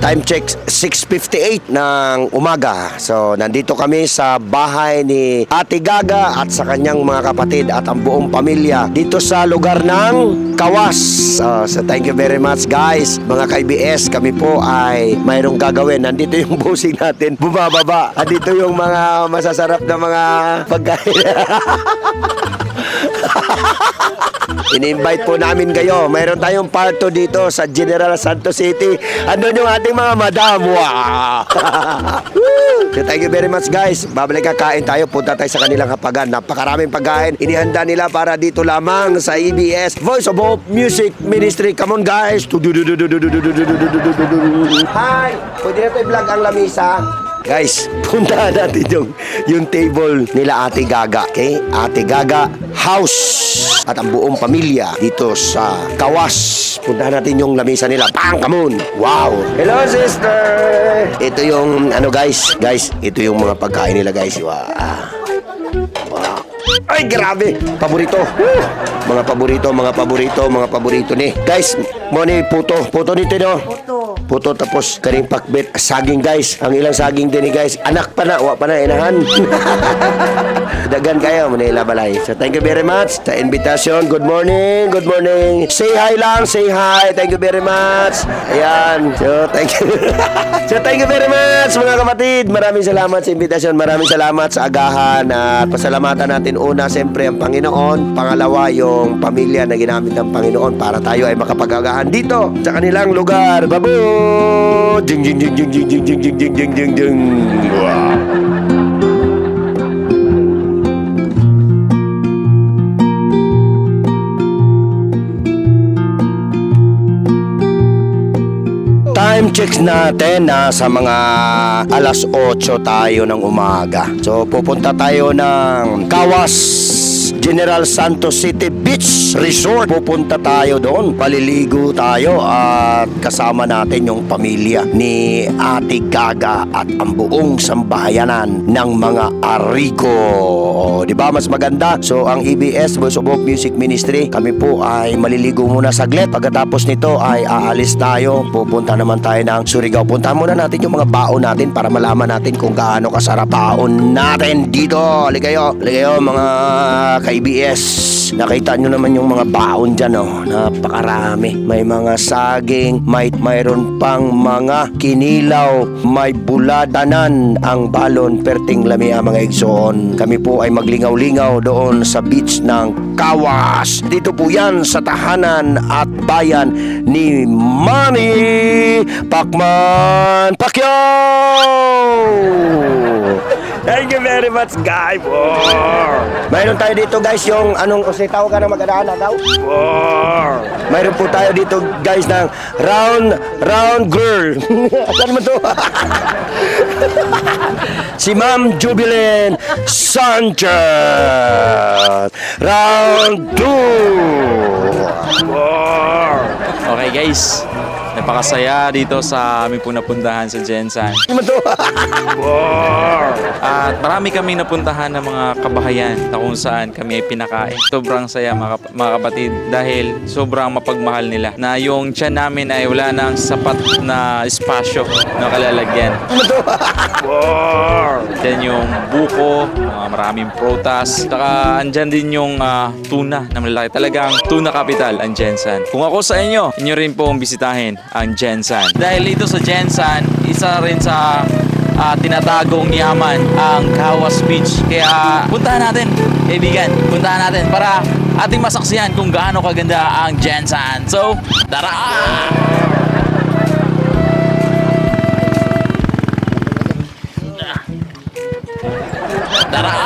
time check 6:58 ng umaga. So nandito kami sa bahay ni Ate Gaga at sa kanyang mga kapatid at ang buong pamilya dito sa lugar ng Kawas. So thank you very much guys. Mga ka-IBS, kami po ay mayroong gagawin. Nandito yung busing natin bumababa. At dito yung mga masasarap na mga pagkain. Ini-invite po namin kayo. Mayroon tayong part 2 dito sa General Santos City. Andun yung ating mga madam. Wow! So, thank you very much guys. Babalik kakain tayo. Punta tayo sa kanilang hapagan. Napakaraming pagkain. Inihanda nila para dito lamang sa EBS Voice of Hope Music Ministry. Come on guys. Hi! Pwede na tayo vlog ang lamisa. Guys, puntahan natin yung table nila Ate Gaga. Okay? Ate Gaga House at ang buong pamilya dito sa Kawas. Puntahan natin yung lamisa nila. Bang! Come on! Wow! Hello sister! Ito yung ano guys. Guys, ito yung mga pagkain nila guys. Wow! Wow! Ay, grabe! Paborito! Mga paborito ni. Guys, mo ni puto. Puto nito no? Puto tapos karing pakbet saging guys. Ang ilang saging din guys. Anak pa na, wa pa na inahan. Dagan kayo manila balay. So thank you very much sa invitation. Good morning. Good morning. Say hi lang, say hi. Thank you very much. Ayan. So thank you. So thank you very much mga kapatid. Maraming salamat sa invitation. Maraming salamat sa agahan at pasalamatan natin una siyempre ang Panginoon. Pangalawa yung pamilya na ginamit ng Panginoon para tayo ay makapag-agahan dito sa kanilang lugar. Babu! Jing jing jing jing jing jing jing jing jing jing jing. Wow. Time checks natin na sa mga alas 8 tayo ng umaga. So pupunta tayo ng Kawas General Santos City Beach Resort. Pupunta tayo doon. Paliligo tayo at kasama natin yung pamilya ni Ate Gaga at ang buong sambahayanan ng mga Arigo. Di ba mas maganda? So ang EBS Voice of Hope Music Ministry, kami po ay maliligo muna saglit. Pagkatapos nito ay aalis tayo. Pupunta naman tayo ng Surigao. Puntahan muna natin yung mga baon natin para malaman natin kung gaano kasarap baon natin dito. Halikayo mga ka-IBS. Nakita nyo naman yung mga baon dyan, oh. Napakarami. May mga saging, mayroon pang mga kinilaw, may buladanan ang balon, perting lami ang mga igsoon. Kami po ay maglingaw-lingaw doon sa beach ng Kawas. Dito po yan sa tahanan at bayan ni Manny Pacman Pacquiao. Thank you very much, guys. Mayroon tayo dito, guys, yung anong usitaw ka na mag-adaan daw? Mayroon po tayo dito, guys, ng round girl. Saan mo to? Si Ma'am Jubilin Sanchez. Round 2. Okay, guys. Napakasaya dito sa aming pong napuntahan sa Gensan. At marami kaming napuntahan ng mga kabahayan na kung saan kami ay pinakain. Sobrang saya mga kapatid dahil sobrang mapagmahal nila na yung tiyan namin ay wala nang sapat na espasyo na kalalagyan. Yan yung buko, maraming prutas. Saka andyan din yung tuna na malalaki. Talagang tuna capital ang Gensan. Kung ako sa inyo rin pong bisitahin ang Gensan. Dahil ito sa Gensan, isa rin sa tinatagong yaman ang Kawas Beach. Kaya puntahan natin, kaibigan. Puntahan natin para ating masaksihan kung gaano kaganda ang Gensan. So, tara! Tara!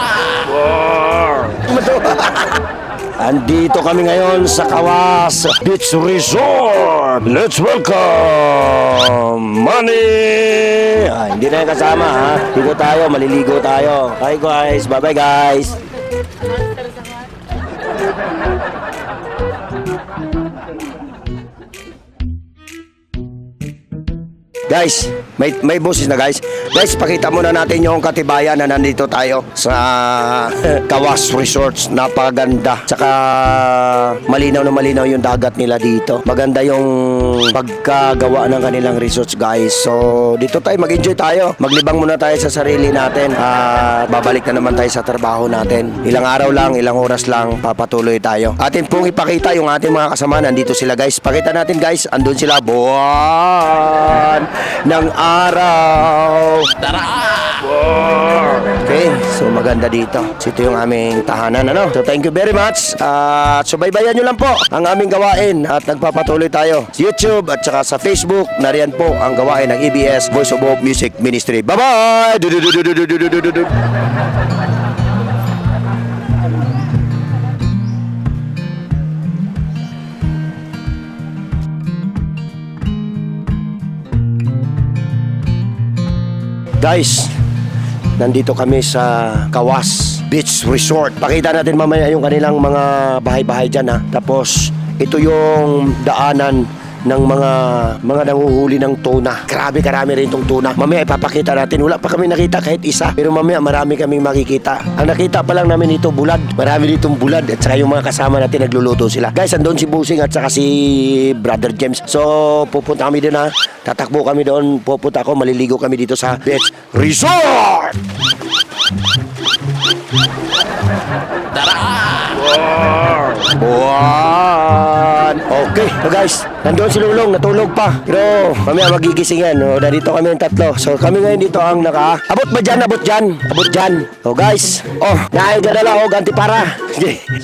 Andito kami ngayon sa Kawas Beach Resort. Let's welcome Manny. Hindi na yung kasama ha. Ligo tayo, maliligo tayo. Hi guys, bye bye guys. Guys, may boses na guys. Guys, pakita muna natin yung katibayan na nandito tayo sa Kawas Resorts. Napakaganda. Tsaka malinaw na malinaw yung dagat nila dito. Maganda yung pagkagawa ng kanilang resorts guys. So, dito tayo mag-enjoy tayo. Maglibang muna tayo sa sarili natin. Babalik na naman tayo sa trabaho natin. Ilang araw lang, ilang oras lang, papatuloy tayo. Atin pong ipakita yung ating mga kasama. Nandito sila guys. Pakita natin guys. Andun sila. Buwan ng araw. Tara! Okay, so maganda dito. So, ito yung aming tahanan, ano? So, thank you very much. Subaybayan nyo lang po ang aming gawain at nagpapatuloy tayo sa YouTube at saka sa Facebook. Nariyan po ang gawain ng ABS Voice of Hope Music Ministry. Bye-bye! Guys, nandito kami sa Kawas Beach Resort. Pakita natin mamaya yung kanilang mga bahay-bahay dyan ha. Tapos ito yung daanan ng mga nanguhuli ng tuna. Grabe karami rin itong tuna. Mamaya ipapakita natin. Wala pa kami nakita kahit isa. Pero mamaya marami kaming makikita. Ang nakita pa lang namin ito bulad. Marami ditong bulad. At saka yung mga kasama natin nagluluto sila. Guys, andun si Busing at saka si Brother James. So, pupunta kami doon ha. Tatakbo kami doon. Pupunta ako. Maliligo kami dito sa Beach Resort! Tara! Buwan! Okay, so guys, nandoon si Lulong, natulog pa. Pero mamaya magigising yan. O, dito kami yung tatlo. So kami ngayon dito ang abot ba dyan? Abot dyan? Abot dyan. So guys, naaigadala o antipara.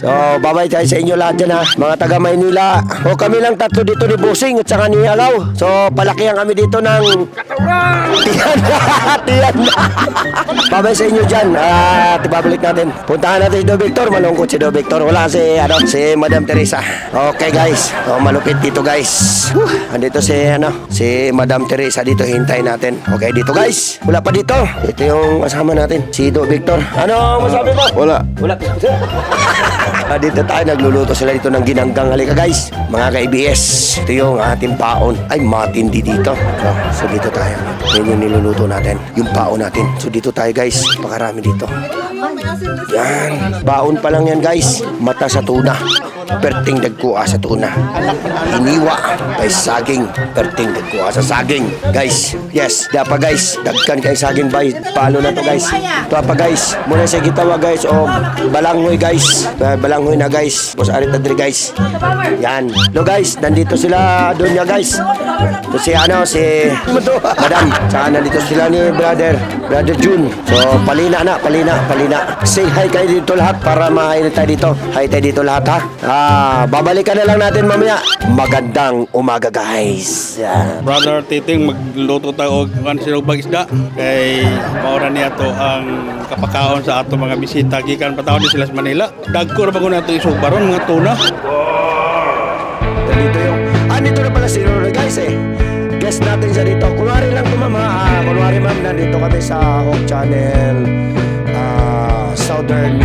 So babay tayo sa inyo lahat dyan ha. Mga taga Maynila. O kami lang tatlo dito ni Busing at saka ni Alaw. So palakihan kami dito ng Tiyan na. Tiyan na. Babay sa inyo dyan. At ibabalik natin. Puntahan natin si Do Victor. Malungkot si Do Victor. Wala si Madam Teresa. Okay guys. So malupit dito guys. Andito si Madam Teresa dito. Hintayin natin. Okay dito guys. Wala pa dito. Ito yung kasama natin. Si Do Victor. Ano masabi mo? Wala. Wala. Dito tayo. Nagluluto sila dito ng ginanggang. Halika guys. Mga ka-ABS. Ito yung ating paon. Ay matindi dito. So dito tayo. Yan yung niluluto natin. Yung paon natin. So dito tayo guys. Pakarami dito. Yan. Baon pa lang yan guys. Mata sa tuna. Perting dagkua sa tuna. Iniwa kay saging. Perting dagkua sa saging. Guys, yes. Dapa guys. Dagkan kay saging bay. Palo na to guys. Ito pa guys. Muna sa gitawa guys. O balanghoy guys. Balanghoy na guys. Bos arit adri guys. Yan. No guys. Nandito sila doon niya guys. Ito si Madam. Saka nandito sila ni Brother June. So palina. Say hi kayo dito lahat para ma-hi tayo dito. Hi tayo dito lahat ha. Babalikan na lang natin mamaya. Magandang umaga guys. Brother Titing, magluto tayo og sinubag isda. Kay maura niya to ang kapakaon sa ato mga bisita. Gikan pataon ni sila sa Manila. Dagko ra bago nato isubaron mga tuna. Dito yung dito na pala si Rory guys guest natin siya dito. Kunwari lang po ma'am. Kunwari ma'am, nandito kami sa Hope Channel Southern